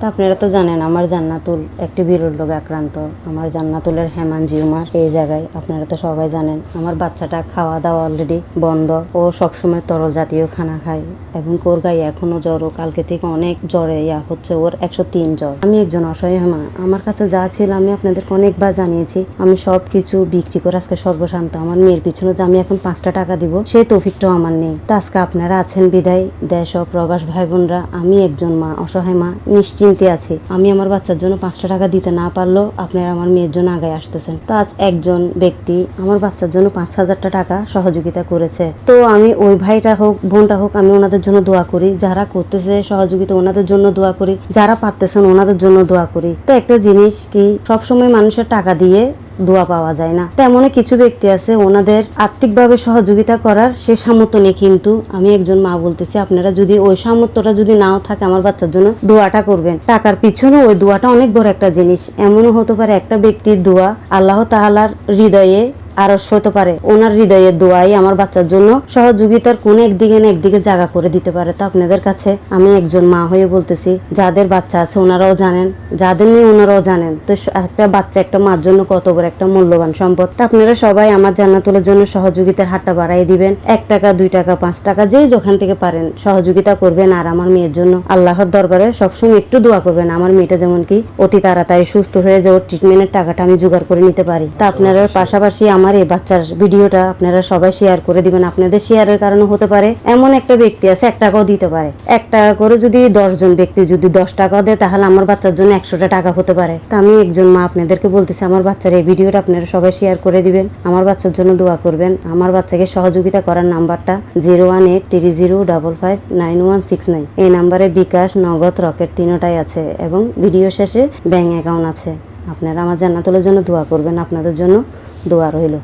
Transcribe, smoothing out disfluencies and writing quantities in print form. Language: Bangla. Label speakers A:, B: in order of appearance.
A: তা আপনারা তো জানেন আমার জান্নাতুল একটি বিরল রোগে আক্রান্ত। আমার জান্নাতুলের হেমানজিওমার এই জায়গায় আপনারা তো সবাই জানেন। আমার বাচ্চাটা খাওয়া দাওয়া অলরেডি বন্ধ। ও সবসময় তরল জাতীয় খানা খায় এবং ওর গায়ে এখনো জ্বর। ও কালকে থেকে অনেক জ্বরে হচ্ছে, ওর 103 জ্বর। আমি একজন অসহায় মা, আমার কাছে যা ছিল আমি আপনাদেরকে অনেকবার জানিয়েছি। আমি সব কিছু বিক্রি করে আজকে সর্বশান্ত। আমার মেয়ের পিছনে যে আমি এখন 5টা টাকা দিব সেই তৌফিকটাও আমার নেই। তো আজকে আপনারা আছেন বিদায় দেশ ও প্রবাস ভাই বোনরা, আমি একজন মা, অসহায় মা, নিশ্চিন্তে আছি। আমি আমার বাচ্চার জন্য 5টা টাকা দিতে না পারলেও আপনারা আমার মেয়ের জন্য আগায় আসতেছেন। তো আজ একজন ব্যক্তি আমার বাচ্চার জন্য 5,000 টাকা সহযোগিতা করেছে। তো আমি ওই ভাইটা হোক বোনটা হোক, আমি ওনাদের জন্য দোয়া করি। যারা করতেছে সহযোগিতা ওনাদের জন্য দোয়া করি, যারা পারতেছেন ওনাদের জন্য দোয়া করি। তো একটা জিনিস কি, সবসময় মানুষের টাকা দিয়ে দোয়া পাওয়া যায় না। তেমনই কিছু ব্যক্তি আছে ওনাদের আর্থিকভাবে সহযোগিতা করার সে সামর্থ্য নেই। কিন্তু আমি একজন মা বলতেছি, আপনারা যদি ওই সামর্থ্যটা যদি নাও থাকে আমার বাচ্চার জন্য দোয়াটা করবেন। টাকার পিছনে ওই দোয়াটা অনেক বড় একটা জিনিস। এমনও হতে পারে একটা ব্যক্তির দোয়া আল্লাহ তাআলার হৃদয়ে আরস হতে পারে, ওনার হৃদয়ের দোয়াই আমার বাচ্চার জন্য সহযোগিতার কোন একদিকে না একদিকে জায়গা করে দিতে পারে। তো আপনাদের কাছে আমি একজন মা হয়ে বলতেছি, যাদের বাচ্চা আছে ওনারাও জানেন, যাদের নেই ওনারাও জানেন। তো একটা বাচ্চা একটা মার জন্য কত বড় একটা মূল্যবান সম্পদ। তো আপনারা সবাই আমার জান্নাতুলের জন্য সহযোগিতার হাতটা বাড়াই দিবেন। 1 টাকা 2 টাকা 5 টাকা যেই যেখান থেকে পারেন সহযোগিতা করবেন। আর আমার মেয়ের জন্য আল্লাহর দরবারে সবসময় একটু দোয়া করবেন, আমার মেয়েটা যেমন কি অতি তাড়াতাড়ি সুস্থ হয়ে যায়, ওর ট্রিটমেন্টের টাকাটা আমি জোগাড় করে নিতে পারি। তা আপনারা পাশাপাশি আমার এই বাচ্চার ভিডিওটা আপনারা সবাই শেয়ার করে দিবেন। আপনাদের শেয়ারের কারণে হতে পারে এমন একটা ব্যক্তি আছে 1 টাকাও দিতে পারে। 1 টাকা করে যদি 10 জন ব্যক্তি যদি 10 টাকাও দেয় তাহলে আমার বাচ্চার জন্য 100টা টাকা হতে পারে। তা আমি একজন মা আপনাদেরকে বলতেছি, আমার বাচ্চার এই ভিডিওটা আপনারা সবাই শেয়ার করে দিবেন, আমার বাচ্চার জন্য দোয়া করবেন। আমার বাচ্চাকে সহযোগিতা করার নাম্বারটা 01830559169। এই নাম্বারে বিকাশ, নগদ, রকেট তিনটাই আছে এবং ভিডিও শেষে ব্যাংক অ্যাকাউন্ট আছে। আপনারা আমার জান্নাতুলের জন্য দোয়া করবেন, আপনাদের জন্য দোয়া রইল।